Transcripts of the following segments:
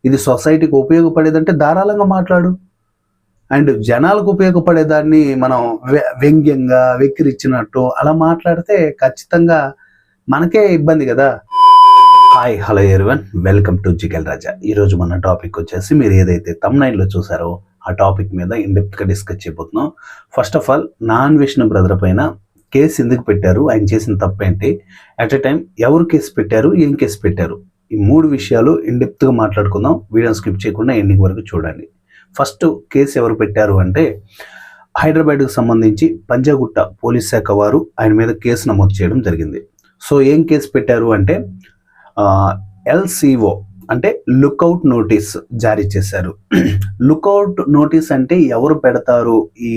ఇది సొసైటీకి ఉపయోగపడేదంటే ధారాళంగా మాట్లాడు. అండ్ జనాలకు ఉపయోగపడేదాన్ని మనం వ్యంగ్యంగా వెక్కిరిచ్చినట్టు అలా మాట్లాడితే ఖచ్చితంగా మనకే ఇబ్బంది కదా. Hi hello everyone, welcome to Jigal Raja. ఈరోజు మన టాపిక్ వచ్చేసి మీరు ఏదైతే థంబ్నెయిల్లో చూసారో ఆ టాపిక్ మీద ఇన్డెప్త్గా డిస్కస్ చేయబోతున్నాం. First of all, non Vishnu brother పైన కేసు ఎందుకు పెట్టారు, ఆయన చేసిన తప్పేంటి, అట్ ఎ టైం ఎవరు కేసు పెట్టారు, ఏం కేసు పెట్టారు, ఈ మూడు విషయాలు ఇన్డెప్త్గా మాట్లాడుకుందాం. వీడియోని స్కిప్ చేయకుండా ఎండింగ్ వరకు చూడండి. ఫస్ట్ కేసు ఎవరు పెట్టారు అంటే హైదరాబాద్కు సంబంధించి పంజాగుట్ట పోలీస్ శాఖ వారు ఆయన మీద కేసు నమోదు చేయడం జరిగింది. సో ఏం కేసు పెట్టారు అంటే LCO అంటే లుక్అవుట్ నోటీస్ జారీ చేశారు. లుక్అవుట్ నోటీస్ అంటే ఎవరు పెడతారు ఈ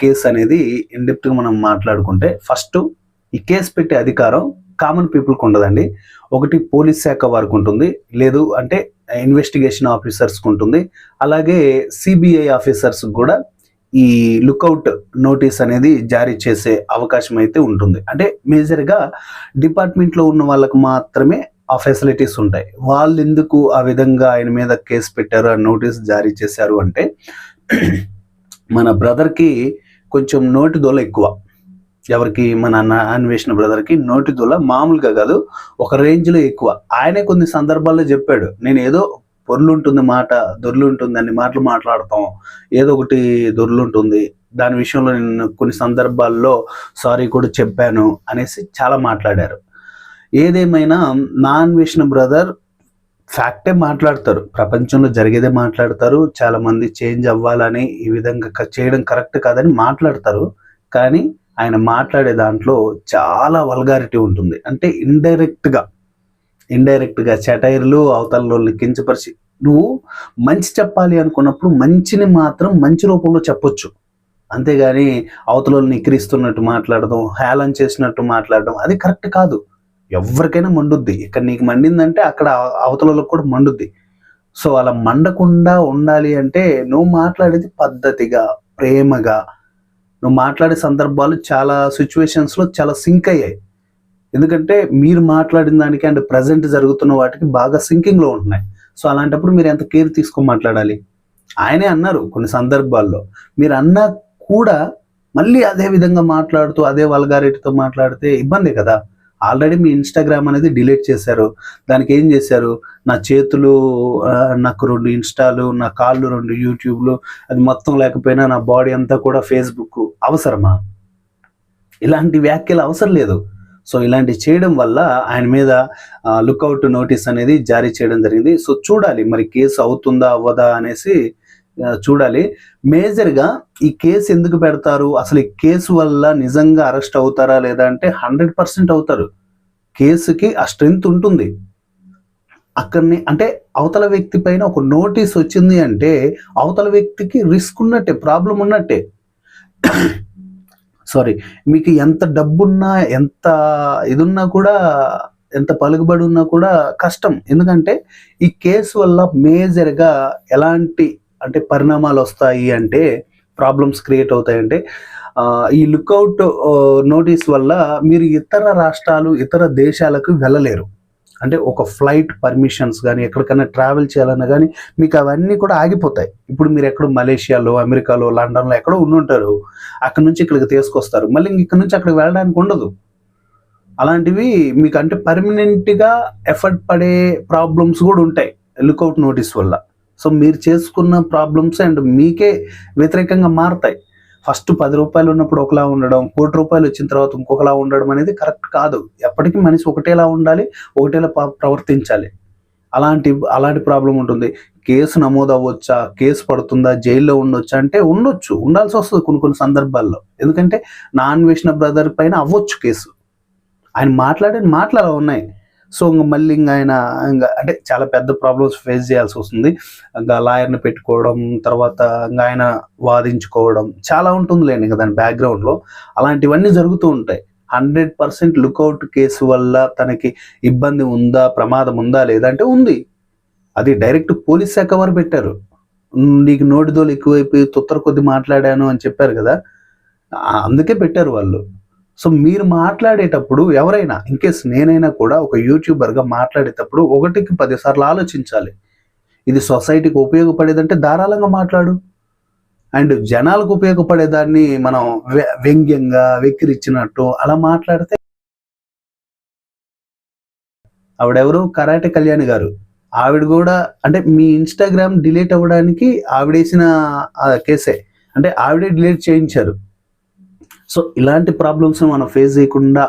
కేసు అనేది ఇన్డెప్త్గా మనం మాట్లాడుకుంటే, ఫస్ట్ ఈ కేసు పెట్టే అధికారం కామన్ పీపుల్కి ఉండదండి. ఒకటి పోలీస్ శాఖ వారికి ఉంటుంది, లేదు అంటే ఇన్వెస్టిగేషన్ ఆఫీసర్స్కి ఉంటుంది, అలాగే సిబిఐ ఆఫీసర్స్ కూడా ఈ లుక్అవుట్ నోటీస్ అనేది జారీ చేసే అవకాశం అయితే ఉంటుంది. అంటే మేజర్గా డిపార్ట్మెంట్లో ఉన్న వాళ్ళకు మాత్రమే ఆ ఫెసిలిటీస్ ఉంటాయి. వాళ్ళు ఎందుకు ఆ విధంగా ఆయన మీద కేసు పెట్టారు, ఆ నోటీస్ జారీ చేశారు అంటే మన బ్రదర్కి కొంచెం నోటి దొల ఎక్కువ. ఎవరికి? మన అన్వేషణ బ్రదర్కి నోటి దొల మామూలుగా కాదు, ఒక రేంజ్లో ఎక్కువ. ఆయనే కొన్ని సందర్భాల్లో చెప్పాడు, నేను ఏదో పొర్లుంటుంది మాట, దొర్లుంటుంది అన్ని మాటలు మాట్లాడతాం, ఏదో ఒకటి దొర్లుంటుంది, దాని విషయంలో నేను కొన్ని సందర్భాల్లో సారీ కూడా చెప్పాను అనేసి చాలా మాట్లాడారు. ఏదేమైనా నాన్ విష్ణు బ్రదర్ ఫ్యాక్టే మాట్లాడతారు, ప్రపంచంలో జరిగేదే మాట్లాడతారు. చాలామంది చేంజ్ అవ్వాలని ఈ విధంగా చేయడం కరెక్ట్ కాదని మాట్లాడతారు, కానీ ఆయన మాట్లాడే దాంట్లో చాలా వల్గారిటీ ఉంటుంది. అంటే ఇండైరెక్ట్గా సెటైర్లు, అవతలలో కించపరిచి, నువ్వు మంచి చెప్పాలి అనుకున్నప్పుడు మంచిని మాత్రం మంచి రూపంలో చెప్పొచ్చు, అంతేగాని అవతలని నిక్రిస్తున్నట్టు మాట్లాడడం, హేళన చేసినట్టు మాట్లాడడం అది కరెక్ట్ కాదు. ఎవరికైనా మండుద్ది. ఇక్కడ నీకు మండిందంటే అక్కడ అవతలకు కూడా మండుద్ది. సో అలా మండకుండా ఉండాలి అంటే నువ్వు మాట్లాడేది పద్ధతిగా, ప్రేమగా నువ్వు మాట్లాడే సందర్భాలు చాలా సిచ్యువేషన్స్లో చాలా సింక్ అయ్యాయి. ఎందుకంటే మీరు మాట్లాడిన దానికి అండ్ ప్రజెంట్ జరుగుతున్న వాటికి బాగా సింకింగ్లో ఉంటున్నాయి. సో అలాంటప్పుడు మీరు ఎంత కేర్ తీసుకొని మాట్లాడాలి. ఆయనే అన్నారు కొన్ని సందర్భాల్లో, మీరు అన్నా కూడా మళ్ళీ అదే విధంగా మాట్లాడుతూ అదే వల్గారిటీతో మాట్లాడితే ఇబ్బంది కదా. ఆల్రెడీ మీ ఇన్స్టాగ్రామ్ అనేది డిలీట్ చేశారు, దానికి ఏం చేశారు, నా చేతులు నాకు 2 ఇన్స్టాలు, నా కాళ్ళు 2 యూట్యూబ్లు, అది మొత్తం లేకపోయినా నా బాడీ అంతా కూడా ఫేస్బుక్. అవసరమా? ఇలాంటి వ్యాఖ్యలు అవసరం లేదు. సో ఇలాంటి చేయడం వల్ల ఆయన మీద లుక్అవుట్ నోటీస్ అనేది జారీ చేయడం జరిగింది. సో చూడాలి మరి కేసు అవుతుందా అవ్వదా అనేసి చూడాలి. మేజర్గా ఈ కేసు ఎందుకు పెడతారు, అసలు ఈ కేసు వల్ల నిజంగా అరెస్ట్ అవుతారా లేదా అంటే 100% అవుతారు. కేసుకి ఆ స్ట్రెంగ్త్ ఉంటుంది. అక్కడిని అంటే అవతల వ్యక్తి పైన ఒక నోటీస్ వచ్చింది అంటే అవతల వ్యక్తికి రిస్క్ ఉన్నట్టే, ప్రాబ్లం ఉన్నట్టే. సారీ, మీకు ఎంత డబ్బున్నా, ఎంత ఇదున్నా కూడా, ఎంత పలుకుబడి ఉన్నా కూడా కష్టం. ఎందుకంటే ఈ కేసు వల్ల మేజర్గా ఎలాంటి అంటే పరిణామాలు వస్తాయి అంటే, ప్రాబ్లమ్స్ క్రియేట్ అవుతాయంటే, ఈ లుక్అవుట్ నోటీస్ వల్ల మీరు ఇతర రాష్ట్రాలు, ఇతర దేశాలకు వెళ్ళలేరు. అంటే ఒక ఫ్లైట్ పర్మిషన్స్ కానీ, ఎక్కడికైనా ట్రావెల్ చేయాలన్నా కానీ మీకు అవన్నీ కూడా ఆగిపోతాయి. ఇప్పుడు మీరు ఎక్కడో మలేషియాలో, అమెరికాలో, లండన్లో ఎక్కడో ఉండుంటారు, అక్కడ నుంచి ఇక్కడికి తీసుకొస్తారు, మళ్ళీ ఇక్కడ నుంచి అక్కడికి వెళ్ళడానికి ఉండదు. అలాంటివి మీకు అంటే పర్మనెంట్గా ఎఫర్ట్ పడే ప్రాబ్లమ్స్ కూడా ఉంటాయి లుక్అవుట్ నోటీస్ వల్ల. సో మీరు చేసుకున్న ప్రాబ్లమ్స్ అండ్ మీకే వ్యతిరేకంగా మారుతాయి. ఫస్ట్ 10 రూపాయలు ఉన్నప్పుడు ఒకలా ఉండడం, 1 కోటి రూపాయలు వచ్చిన తర్వాత ఇంకొకలా ఉండడం అనేది కరెక్ట్ కాదు. ఎప్పటికీ మనిషి ఒకటేలా ఉండాలి, ఒకటేలా ప్రవర్తించాలి. అలాంటి ప్రాబ్లం ఉంటుంది. కేసు నమోదు అవ్వచ్చా, కేసు పడుతుందా, జైల్లో ఉండొచ్చా అంటే ఉండొచ్చు, ఉండాల్సి వస్తుంది కొన్ని సందర్భాల్లో. ఎందుకంటే నాన్ విష్ణు బ్రదర్ పైన అవ్వచ్చు కేసు. ఆయన మాట్లాడే మాటలు అలా ఉన్నాయి. సో మళ్ళీ ఆయన అంటే చాలా పెద్ద ప్రాబ్లమ్స్ ఫేస్ చేయాల్సి వస్తుంది. ఇంకా లాయర్ని పెట్టుకోవడం, తర్వాత ఆయన వాదించుకోవడం చాలా ఉంటుందిలేండి ఇంకా దాని బ్యాక్గ్రౌండ్లో. అలాంటివన్నీ జరుగుతూ ఉంటాయి. 100% లుక్అవుట్ కేసు వల్ల తనకి ఇబ్బంది ఉందా, ప్రమాదం ఉందా లేదంటే ఉంది. అది డైరెక్ట్ పోలీస్ శాఖ వారు పెట్టారు. నీకు నోటిదోలు ఎక్కువైపోయి తుత్తర కొద్ది మాట్లాడాను అని చెప్పారు కదా, అందుకే పెట్టారు వాళ్ళు. సో మీరు మాట్లాడేటప్పుడు ఎవరైనా ఇన్కేస్ నేనైనా కూడా ఒక యూట్యూబర్గా మాట్లాడేటప్పుడు 1కి 10 సార్లు ఆలోచించాలి. ఇది సొసైటీకి ఉపయోగపడేదంటే ధారాళంగా మాట్లాడు. అండ్ జనాలకు ఉపయోగపడేదాన్ని మనం వ్యంగ్యంగా వెక్కిరిచ్చినట్టు అలా మాట్లాడితే, ఆవిడెవరు, కరాటే కళ్యాణి గారు, ఆవిడ కూడా అంటే మీ ఇన్స్టాగ్రామ్ డిలీట్ అవ్వడానికి ఆవిడేసిన కేసే, అంటే ఆవిడే డిలీట్ చేయించారు. సో ఇలాంటి ప్రాబ్లమ్స్ మనం ఫేస్ చేయకుండా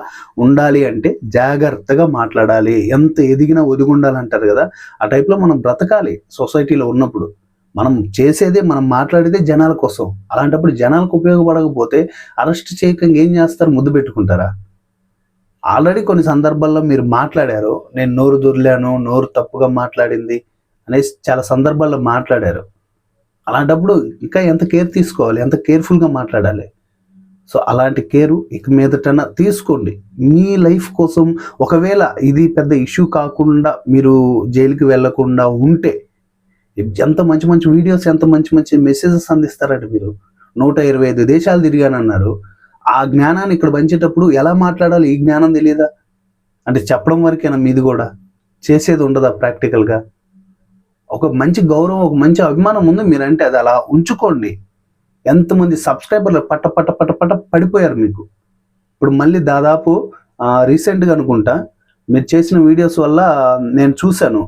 ఉండాలి అంటే జాగ్రత్తగా మాట్లాడాలి. ఎంత ఎదిగినా ఒదిగుండాలంటారు కదా, ఆ టైప్లో మనం బ్రతకాలి. సొసైటీలో ఉన్నప్పుడు మనం చేసేదే, మనం మాట్లాడేదే జనాల కోసం. అలాంటప్పుడు జనాలకు ఉపయోగపడకపోతే అరెస్ట్ చేయకుండా ఏం చేస్తారు, ముద్దు పెట్టుకుంటారా? ఆల్రెడీ కొన్ని సందర్భాల్లో మీరు మాట్లాడారు, నేను నోరు దొర్లాను, నోరు తప్పుగా మాట్లాడింది అనేసి చాలా సందర్భాల్లో మాట్లాడారు. అలాంటప్పుడు ఇంకా ఎంత కేర్ తీసుకోవాలి, ఎంత కేర్ఫుల్గా మాట్లాడాలి. సో అలాంటి కేరు ఇక మీదటన తీసుకోండి మీ లైఫ్ కోసం. ఒకవేళ ఇది పెద్ద ఇష్యూ కాకుండా మీరు జైలుకి వెళ్లకుండా ఉంటే, ఎంత మంచి మంచి వీడియోస్, ఎంత మంచి మంచి మెసేజెస్ అందిస్తారంటే మీరు 125 దేశాలు తిరిగానన్నారు. ఆ జ్ఞానాన్ని ఇక్కడ పంచేటప్పుడు ఎలా మాట్లాడాలి ఈ జ్ఞానం తెలియదా? అంటే చెప్పడం వరకేనా మీది కూడా, చేసేది ఉండదా ప్రాక్టికల్గా? ఒక మంచి గౌరవం, ఒక మంచి అభిమానం ఉంది మీరంటే అది అలా ఉంచుకోండి. ఎంతమంది సబ్స్క్రైబర్లు పట్ట పట్ట పట్ట పట్ట పడిపోయారు మీకు. ఇప్పుడు మళ్ళీ దాదాపు రీసెంట్గా అనుకుంటా మీరు చేసిన వీడియోస్ వల్ల నేను చూశాను,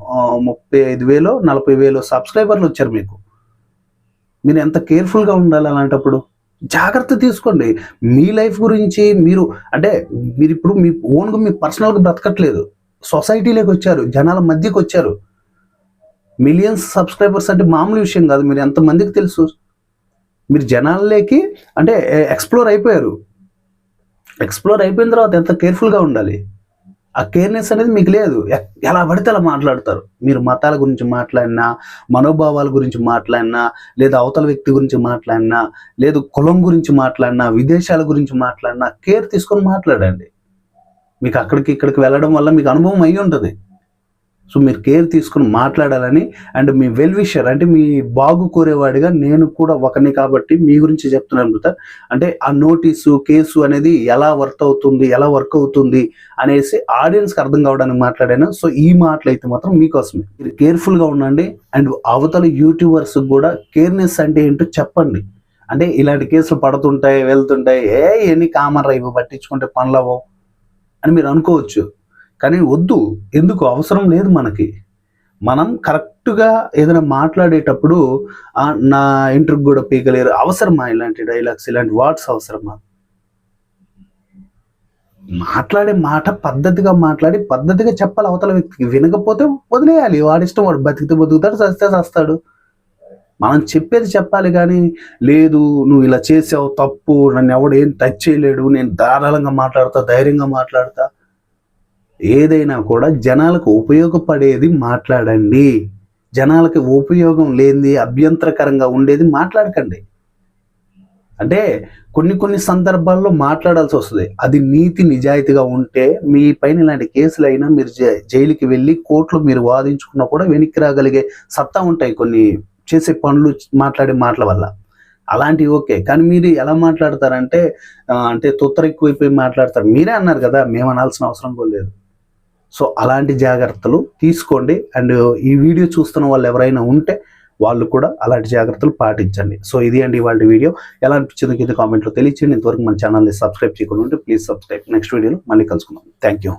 35,000 40,000 సబ్స్క్రైబర్లు వచ్చారు మీకు. మీరు ఎంత కేర్ఫుల్గా ఉండాలి అలాంటప్పుడు. జాగ్రత్త తీసుకోండి మీ లైఫ్ గురించి. మీరు అంటే మీరు ఇప్పుడు మీ ఓన్గా మీ పర్సనల్గా బ్రతకట్లేదు, సొసైటీలోకి వచ్చారు, జనాల మధ్యకి వచ్చారు. మిలియన్స్ సబ్స్క్రైబర్స్ అంటే మామూలు విషయం కాదు. మీరు ఎంతమందికి తెలుసు, మీరు జనాల్లోకి అంటే ఎక్స్ప్లోర్ అయిపోయారు. ఎక్స్ప్లోర్ అయిపోయిన తర్వాత ఎంత కేర్ఫుల్గా ఉండాలి. ఆ కేర్నెస్ అనేది మీకు లేదు. ఎలా పడితే అలా మాట్లాడతారు. మీరు మతాల గురించి మాట్లాడినా, మనోభావాల గురించి మాట్లాడినా, లేదా అవతల వ్యక్తి గురించి మాట్లాడినా, లేదు కులం గురించి మాట్లాడినా, విదేశాల గురించి మాట్లాడినా కేర్ తీసుకొని మాట్లాడండి. మీకు అక్కడికి ఇక్కడికి వెళ్ళడం వల్ల మీకు అనుభవం అయ్యి ఉంటుంది. సో మీరు కేర్ తీసుకుని మాట్లాడాలని, అండ్ మీ వెల్ విషర్ అంటే మీ బాగు కోరేవాడిగా నేను కూడా ఒకని కాబట్టి మీ గురించి చెప్తున్నాను కదా. అంటే ఆ నోటీసు కేసు అనేది ఎలా వర్క్ అవుతుంది అనేసి ఆడియన్స్కి అర్థం కావడానికి మాట్లాడాను. సో ఈ మాటలు అయితే మాత్రం మీకోసమే. మీరు కేర్ఫుల్గా ఉండండి. అండ్ అవతల యూట్యూబర్స్ కూడా కేర్నెస్ అంటే ఏంటో చెప్పండి. అంటే ఇలాంటి కేసులు పడుతుంటాయి, వెళ్తుంటాయి, ఎన్ని కామన్ రైపు పట్టించుకుంటే పనులవో అని మీరు అనుకోవచ్చు. కానీ వద్దు, ఎందుకు అవసరం లేదు మనకి. మనం కరెక్ట్గా ఏదైనా మాట్లాడేటప్పుడు నా ఇంటర్వ్యూ కూడా పీకలేరు, అవసరమా ఇలాంటి డైలాగ్స్, ఇలాంటి వర్డ్స్ అవసరమా? మాట్లాడే మాట పద్ధతిగా మాట్లాడి పద్ధతిగా చెప్పాలి అవతల వ్యక్తికి. వినకపోతే వదిలేయాలి, వాడిష్టం, వాడు బతికితే బతుకుతాడు, చస్తే చస్తాడు. మనం చెప్పేది చెప్పాలి. కానీ లేదు నువ్వు ఇలా చేసావు తప్పు, నన్ను ఎవడు ఏం టచ్ చేయలేడు, నేను ధారాళంగా మాట్లాడతా, ధైర్యంగా మాట్లాడతా. ఏదైనా కూడా జనాలకు ఉపయోగపడేది మాట్లాడండి. జనాలకి ఉపయోగం లేనిది, అభ్యంతరకరంగా ఉండేది మాట్లాడకండి. అంటే కొన్ని సందర్భాల్లో మాట్లాడాల్సి వస్తుంది. అది నీతి నిజాయితీగా ఉంటే మీ పైన ఇలాంటి కేసులు అయినా మీరు జైలుకి వెళ్ళి కోర్టులో మీరు వాదించుకున్నా కూడా వెనక్కి రాగలిగే సత్తా ఉంటాయి కొన్ని చేసే పనులు, మాట్లాడే మాటల వల్ల. అలాంటివి ఓకే. కానీ మీరు ఎలా మాట్లాడతారంటే అంటే తొత్తర ఎక్కువైపోయి మాట్లాడతారు. మీరే అన్నారు కదా, మేము అనాల్సిన అవసరం కూడా లేదు. సో అలాంటి జాగ్రత్తలు తీసుకోండి. అండ్ ఈ వీడియో చూస్తున్న వాళ్ళు ఎవరైనా ఉంటే వాళ్ళు కూడా అలాంటి జాగ్రత్తలు పాటించండి. సో ఇది అండి ఇవాళ వీడియో. ఎలా అనిపించింది కింద కామెంట్లో తెలియచేయండి. ఇంతవరకు మన ఛానల్ని సబ్స్క్రైబ్ చేయకుండా ఉంటే ప్లీజ్ సబ్స్క్రైబ్. నెక్స్ట్ వీడియోలో మళ్ళీ కలుసుకుందాం. Thank you.